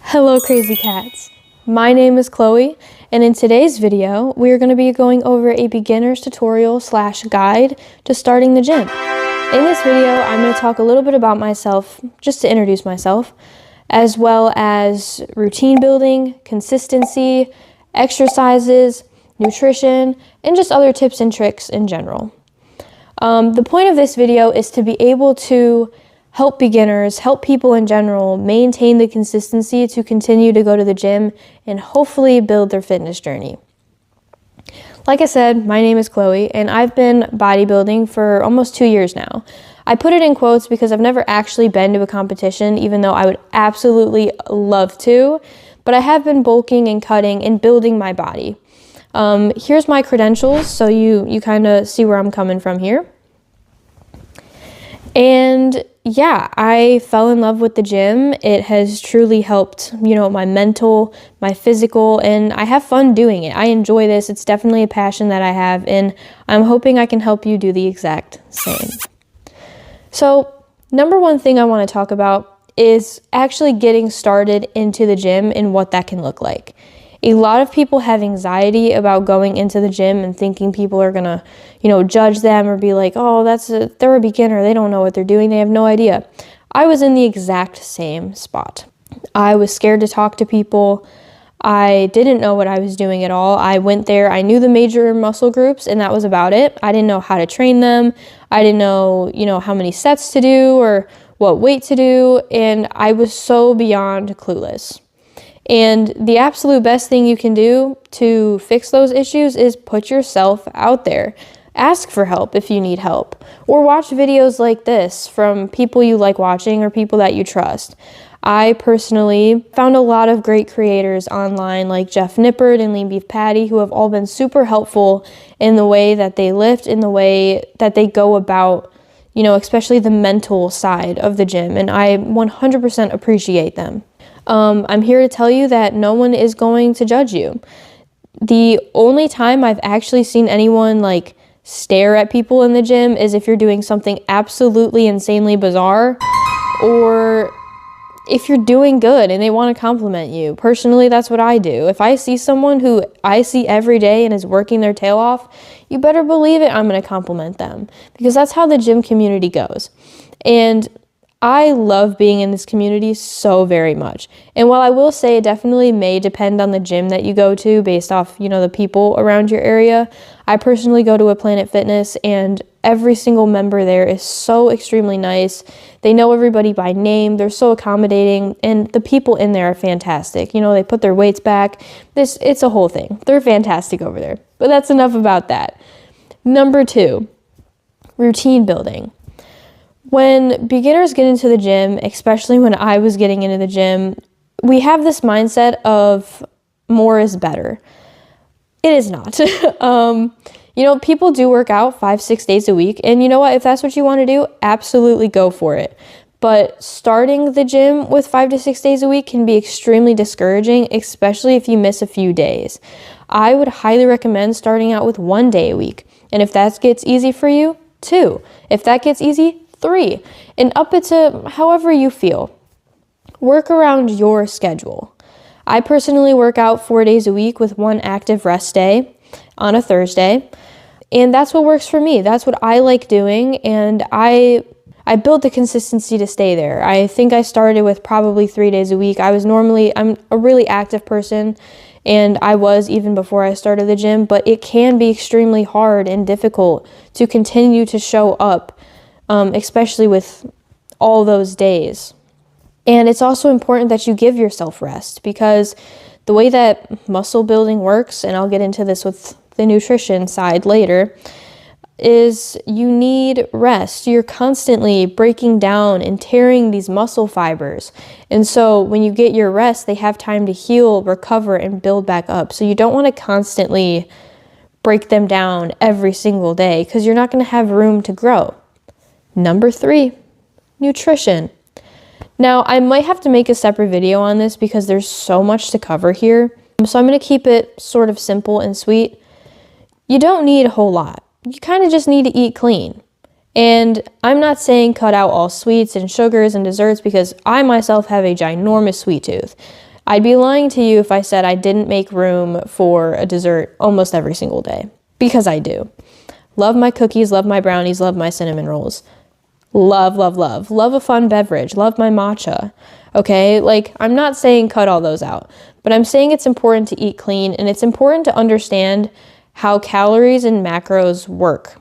Hello crazy cats, my name is Chloe, and in today's video we are going to be going over a beginner's tutorial / guide to starting the gym. In this video I'm going to talk a little bit about myself, just to introduce myself, as well as routine building, consistency, exercises, nutrition, and just other tips and tricks in general. The point of this video is to be able to help beginners, help people in general maintain the consistency to continue to go to the gym and hopefully build their fitness journey. Like I said, my name is Chloe and I've been bodybuilding for almost 2 years now. I put it in quotes because I've never actually been to a competition, even though I would absolutely love to, but I have been bulking and cutting and building my body. Here's my credentials, so you kind of see where I'm coming from here. And yeah, I fell in love with the gym. It has truly helped, my mental, my physical, and I have fun doing it. I enjoy this. It's definitely a passion that I have, and I'm hoping I can help you do the exact same. So, number one thing I want to talk about is actually getting started into the gym and what that can look like. A lot of people have anxiety about going into the gym and thinking people are gonna, judge them or be like, oh, they're a beginner, they don't know what they're doing, they have no idea. I was in the exact same spot. I was scared to talk to people. I didn't know what I was doing at all. I went there, I knew the major muscle groups, and that was about it. I didn't know how to train them. I didn't know, how many sets to do or what weight to do, and I was so beyond clueless. And the absolute best thing you can do to fix those issues is put yourself out there. Ask for help if you need help, or watch videos like this from people you like watching or people that you trust. I personally found a lot of great creators online like Jeff Nippard and Lean Beef Patty, who have all been super helpful in the way that they lift, in the way that they go about, especially the mental side of the gym, and I 100% appreciate them. I'm here to tell you that no one is going to judge you. The only time I've actually seen anyone stare at people in the gym is if you're doing something absolutely insanely bizarre, or if you're doing good and they want to compliment you. Personally, that's what I do. If I see someone who I see every day and is working their tail off, you better believe it, I'm going to compliment them, because that's how the gym community goes. And I love being in this community so very much. And while I will say it definitely may depend on the gym that you go to based off, the people around your area, I personally go to a Planet Fitness and every single member there is so extremely nice. They know everybody by name. They're so accommodating, and the people in there are fantastic. They put their weights back. It's a whole thing. They're fantastic over there. But that's enough about that. Number 2, routine building. When beginners get into the gym, especially when I was getting into the gym, we have this mindset of more is better. It is not. People do work out 5-6 days a week, and you know what? If that's what you want to do, absolutely go for it. But starting the gym with 5 to 6 days a week can be extremely discouraging, especially if you miss a few days. I would highly recommend starting out with 1 day a week. And if that gets easy for you, 2. If that gets easy, 3, and up it to however you feel. Work around your schedule. I personally work out 4 days a week with 1 active rest day on a Thursday, and that's what works for me. That's what I like doing, and I built the consistency to stay there. I think I started with probably 3 days a week. I'm a really active person, and I was even before I started the gym, but it can be extremely hard and difficult to continue to show up, especially with all those days. And it's also important that you give yourself rest, because the way that muscle building works, and I'll get into this with the nutrition side later, is you need rest. You're constantly breaking down and tearing these muscle fibers. And so when you get your rest, they have time to heal, recover, and build back up. So you don't want to constantly break them down every single day, because you're not going to have room to grow. Number 3, nutrition. Now, I might have to make a separate video on this because there's so much to cover here. So I'm going to keep it sort of simple and sweet. You don't need a whole lot. You kind of just need to eat clean. And I'm not saying cut out all sweets and sugars and desserts, because I myself have a ginormous sweet tooth. I'd be lying to you if I said I didn't make room for a dessert almost every single day, because I do. Love my cookies, love my brownies, love my cinnamon rolls. Love, love, love. Love a fun beverage, love my matcha. Okay, like I'm not saying cut all those out, but I'm saying it's important to eat clean, and it's important to understand how calories and macros work.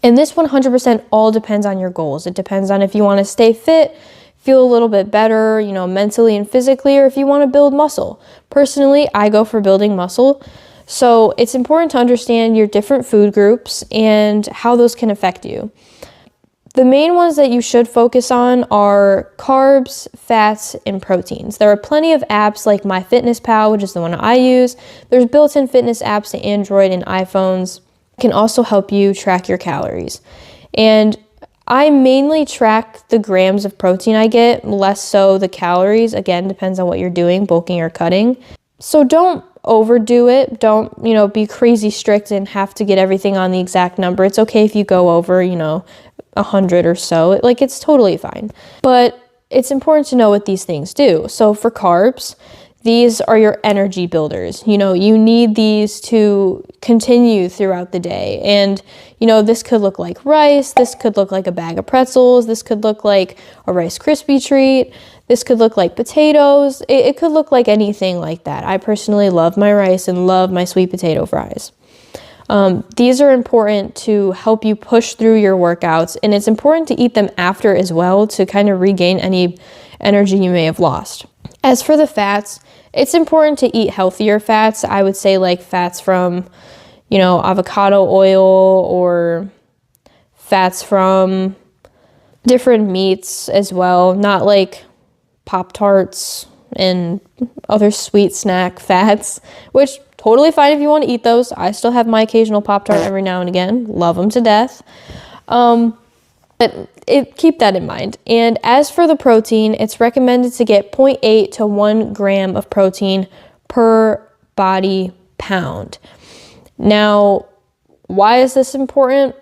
And this 100% all depends on your goals. It depends on if you want to stay fit, feel a little bit better, you know, mentally and physically, or if you want to build muscle. Personally, I go for building muscle. So it's important to understand your different food groups and how those can affect you. The main ones that you should focus on are carbs, fats, and proteins. There are plenty of apps like MyFitnessPal, which is the one I use. There's built-in fitness apps to Android and iPhones. It can also help you track your calories. And I mainly track the grams of protein I get, less so the calories. Again, depends on what you're doing, bulking or cutting. So don't overdo it. Don't, be crazy strict and have to get everything on the exact number. It's okay if you go over, 100 or so. It's totally fine. But it's important to know what these things do. So for carbs, these are your energy builders. You need these to continue throughout the day. And, this could look like rice. This could look like a bag of pretzels. This could look like a Rice Krispie treat. This could look like potatoes. It could look like anything like that. I personally love my rice and love my sweet potato fries. These are important to help you push through your workouts, and it's important to eat them after as well to kind of regain any energy you may have lost. As for the fats, it's important to eat healthier fats. I would say like fats from, avocado oil or fats from different meats as well, not like Pop-Tarts and other sweet snack fats, which totally fine if you want to eat those. I still have my occasional Pop-Tart every now and again. Love them to death. But keep that in mind. And as for the protein, it's recommended to get 0.8 to 1 gram of protein per body pound. Now, why is this important?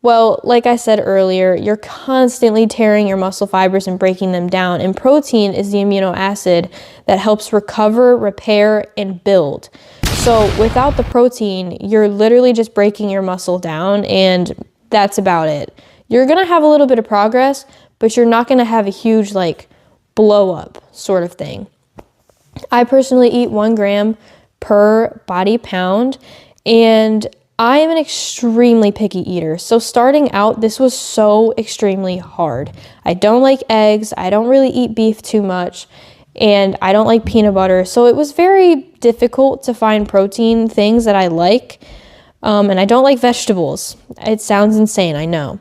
Well, like I said earlier, you're constantly tearing your muscle fibers and breaking them down, and protein is the amino acid that helps recover, repair, and build. So without the protein, you're literally just breaking your muscle down, and that's about it. You're going to have a little bit of progress, but you're not going to have a huge, blow up sort of thing. I personally eat 1 gram per body pound, and I am an extremely picky eater. So starting out, this was so extremely hard. I don't like eggs. I don't really eat beef too much. And I don't like peanut butter. So it was very difficult to find protein things that I like. And I don't like vegetables. It sounds insane, I know.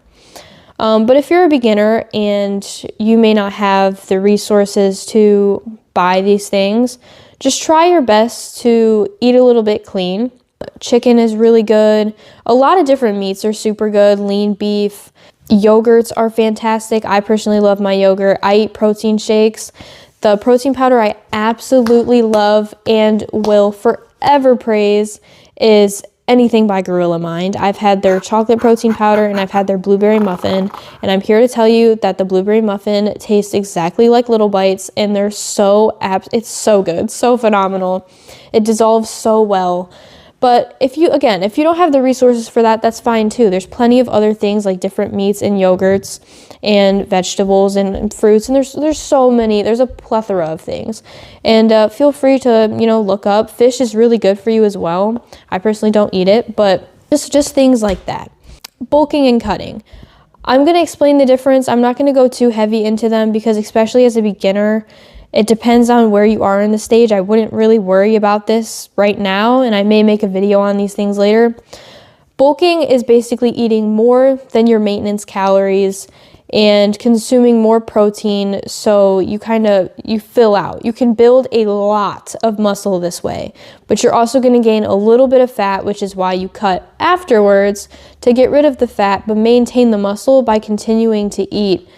But if you're a beginner and you may not have the resources to buy these things, just try your best to eat a little bit clean. Chicken is really good. A lot of different meats are super good. Lean beef. Yogurts are fantastic. I personally love my yogurt. I eat protein shakes. The protein powder I absolutely love and will forever praise is anything by Gorilla Mind. I've had their chocolate protein powder and I've had their blueberry muffin, and I'm here to tell you that the blueberry muffin tastes exactly like Little Bites, and they're it's so good, so phenomenal. It dissolves so well. But if you don't have the resources for that, that's fine too. There's plenty of other things like different meats and yogurts and vegetables and fruits, and there's so many. There's a plethora of things. And feel free to, look up. Fish is really good for you as well. I personally don't eat it, but just things like that. Bulking and cutting. I'm going to explain the difference. I'm not going to go too heavy into them because especially as a beginner, it depends on where you are in the stage. I wouldn't really worry about this right now, and I may make a video on these things later. Bulking is basically eating more than your maintenance calories and consuming more protein so you fill out. You can build a lot of muscle this way, but you're also going to gain a little bit of fat, which is why you cut afterwards to get rid of the fat but maintain the muscle by continuing to eat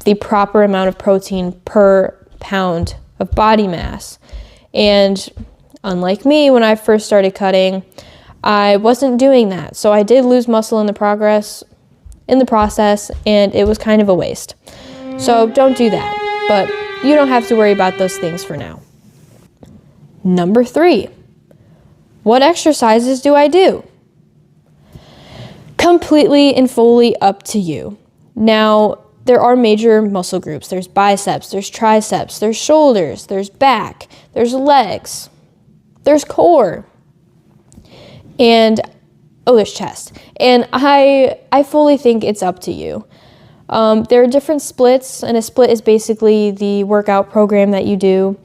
the proper amount of protein per pound of body mass. And unlike me, when I first started cutting, I wasn't doing that. So I did lose muscle in the process, and it was kind of a waste. So don't do that. But you don't have to worry about those things for now. Number 3, what exercises do I do? Completely and fully up to you. Now, there are major muscle groups. There's biceps, there's triceps, there's shoulders, there's back, there's legs, there's core, and there's chest. And I fully think it's up to you. There are different splits, and a split is basically the workout program that you do.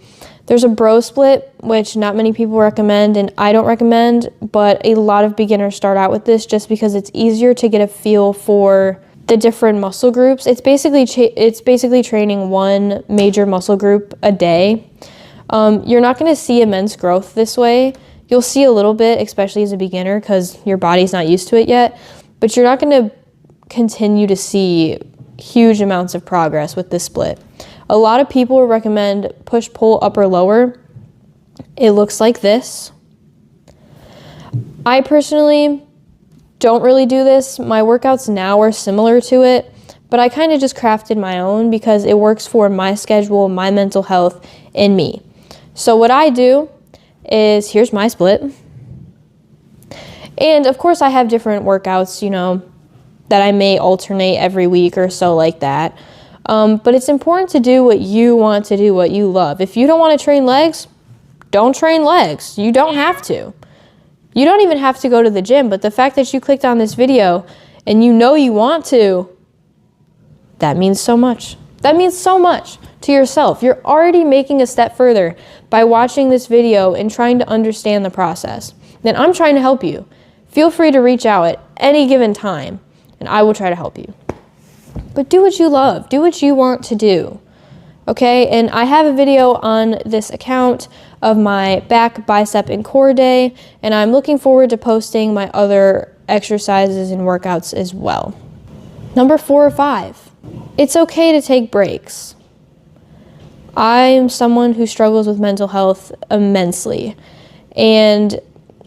There's a bro split, which not many people recommend, and I don't recommend, but a lot of beginners start out with this just because it's easier to get a feel for the different muscle groups. It's basically training one major muscle group a day. You're not going to see immense growth this way. You'll see a little bit, especially as a beginner, because your body's not used to it yet, but you're not going to continue to see huge amounts of progress with this split. A lot of people recommend push, pull, upper, lower. It looks like this. I personally don't really do this. My workouts now are similar to it, but I kind of just crafted my own because it works for my schedule, my mental health, and me. So what I do is, here's my split. And of course I have different workouts, that I may alternate every week or so like that. But it's important to do what you want to do, what you love. If you don't want to train legs, don't train legs. You don't have to. You don't even have to go to the gym, but the fact that you clicked on this video and you know you want to, that means so much. That means so much to yourself. You're already making a step further by watching this video and trying to understand the process. Then I'm trying to help you. Feel free to reach out at any given time, and I will try to help you. But do what you love. Do what you want to do. Okay? And I have a video on this account of my back, bicep, and core day, and I'm looking forward to posting my other exercises and workouts as well. Number 4 or 5. It's okay to take breaks. I am someone who struggles with mental health immensely. And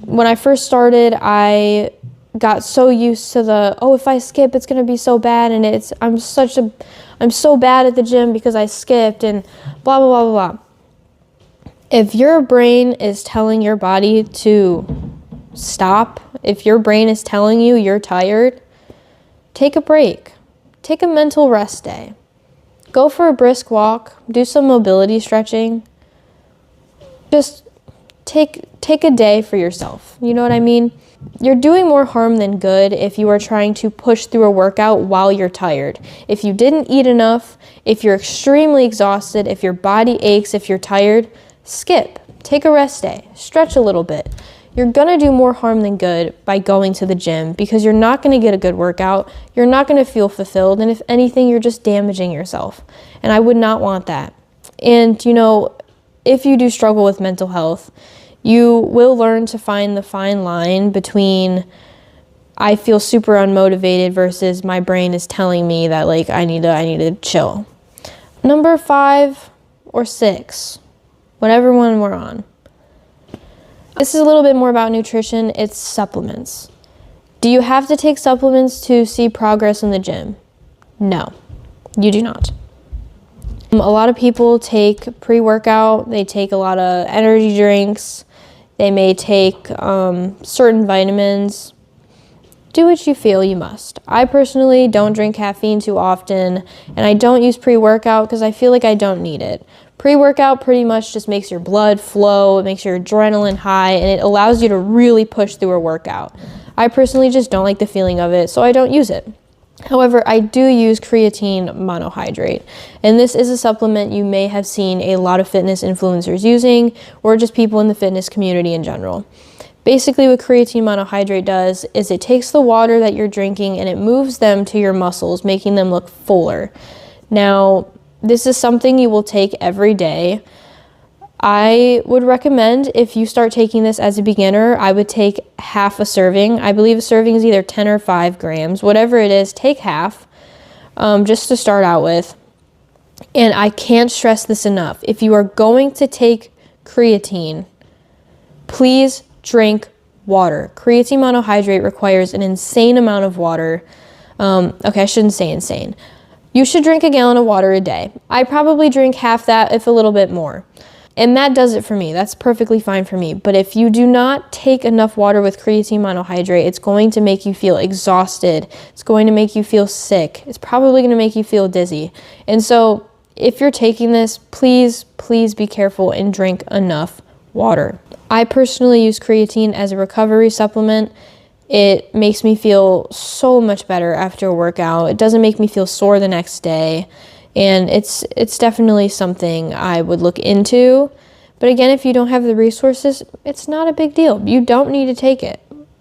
when I first started, I got so used to if I skip, it's going to be so bad, and I'm so bad at the gym because I skipped, and blah, blah, blah, blah, blah. If your brain is telling your body to stop, if your brain is telling you you're tired, take a break. Take a mental rest day. Go for a brisk walk. Do some mobility stretching. Just take a day for yourself. You know what I mean? You're doing more harm than good if you are trying to push through a workout while you're tired. If you didn't eat enough, if you're extremely exhausted, if your body aches, if you're tired, skip. Take a rest day. Stretch a little bit. You're going to do more harm than good by going to the gym because you're not going to get a good workout. You're not going to feel fulfilled. And if anything, you're just damaging yourself. And I would not want that. And, if you do struggle with mental health, you will learn to find the fine line between I feel super unmotivated versus my brain is telling me that I need to chill. Number 5 or 6, whatever one we're on. This is a little bit more about nutrition. It's supplements. Do you have to take supplements to see progress in the gym? No, you do not. A lot of people take pre-workout. They take a lot of energy drinks. They may take certain vitamins. Do what you feel you must. I personally don't drink caffeine too often, and I don't use pre-workout because I feel like I don't need it. Pre-workout pretty much just makes your blood flow, it makes your adrenaline high, and it allows you to really push through a workout. I personally just don't like the feeling of it, so I don't use it. However, I do use creatine monohydrate, and this is a supplement you may have seen a lot of fitness influencers using, or just people in the fitness community in general. Basically, what creatine monohydrate does is it takes the water that you're drinking and it moves them to your muscles, making them look fuller. Now, this is something you will take every day. I would recommend if you start taking this as a beginner, I would take half a serving. I believe a serving is either 10 or 5 grams. Whatever it is, take half just to start out with. And I can't stress this enough. If you are going to take creatine, please drink water. Creatine monohydrate requires an insane amount of water. Okay, I shouldn't say insane. You should drink a gallon of water a day. I probably drink half that, if a little bit more. And that does it for me. That's perfectly fine for me. But if you do not take enough water with creatine monohydrate, it's going to make you feel exhausted. It's going to make you feel sick. It's probably going to make you feel dizzy. And so if you're taking this, please, please be careful and drink enough water. I personally use creatine as a recovery supplement. It makes me feel so much better after a workout. It doesn't make me feel sore the next day. And it's definitely something I would look into. But again, if you don't have the resources, it's not a big deal. You don't need to take it.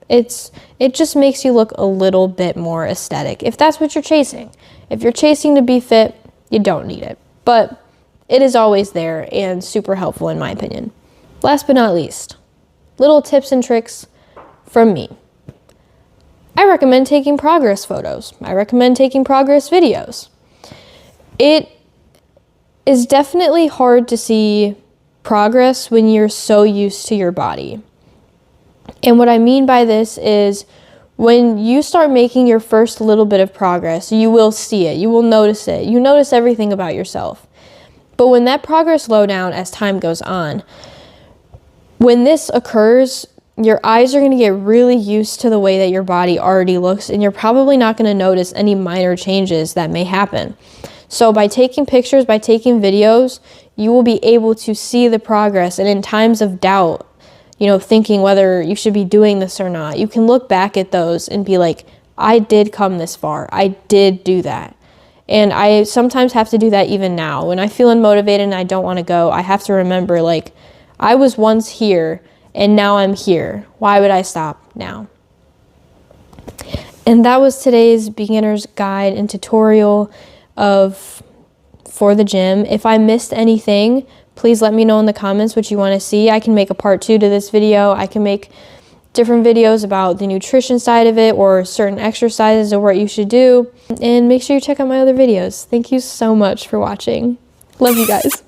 It just makes you look a little bit more aesthetic, if that's what you're chasing. If you're chasing to be fit, you don't need it. But it is always there and super helpful in my opinion. Last but not least, little tips and tricks from me. I recommend taking progress photos. I recommend taking progress videos. It is definitely hard to see progress when you're so used to your body. And what I mean by this is when you start making your first little bit of progress, you will see it. You will notice it. You notice everything about yourself. But when that progress slows down as time goes on, when this occurs, your eyes are going to get really used to the way that your body already looks, and you're probably not going to notice any minor changes that may happen. So by taking pictures, by taking videos, you will be able to see the progress. And in times of doubt, thinking whether you should be doing this or not, you can look back at those and be like, I did come this far. I did do that. And I sometimes have to do that even now. When I feel unmotivated and I don't want to go, I have to remember, like, I was once here and now I'm here. Why would I stop now? And that was today's beginner's guide and tutorial for the gym. If I missed anything, please let me know in the comments what you want to see. I can make a part 2 to this video. I can make different videos about the nutrition side of it or certain exercises or what you should do. And make sure you check out my other videos. Thank you so much for watching. Love you guys.